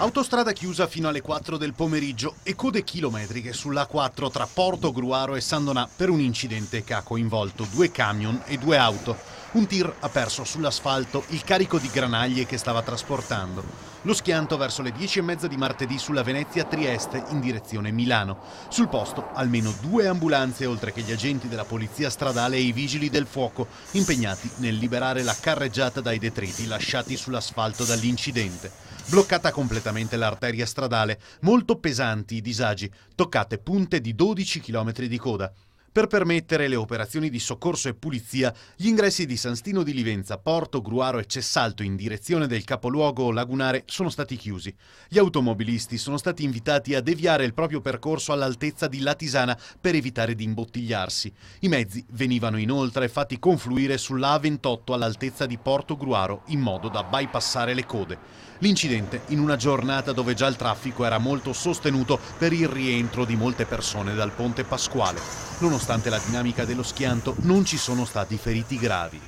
Autostrada chiusa fino alle 4 del pomeriggio e code chilometriche sulla A4 tra Porto Gruaro e San Donà per un incidente che ha coinvolto 2 camion e 2 auto. Un tir ha perso sull'asfalto il carico di granaglie che stava trasportando. Lo schianto verso le 10:30 di martedì sulla Venezia-Trieste in direzione Milano. Sul posto almeno 2 ambulanze, oltre che gli agenti della polizia stradale e i vigili del fuoco, impegnati nel liberare la carreggiata dai detriti lasciati sull'asfalto dall'incidente. Bloccata completamente l'arteria stradale, molto pesanti i disagi, toccate punte di 12 km di coda. Per permettere le operazioni di soccorso e pulizia, gli ingressi di San Stino di Livenza, Porto Gruaro e Cessalto in direzione del capoluogo lagunare sono stati chiusi. Gli automobilisti sono stati invitati a deviare il proprio percorso all'altezza di Latisana per evitare di imbottigliarsi. I mezzi venivano inoltre fatti confluire sulla A28 all'altezza di Porto Gruaro in modo da bypassare le code. L'incidente in una giornata dove già il traffico era molto sostenuto per il rientro di molte persone dal Ponte Pasquale. Nonostante la dinamica dello schianto, non ci sono stati feriti gravi.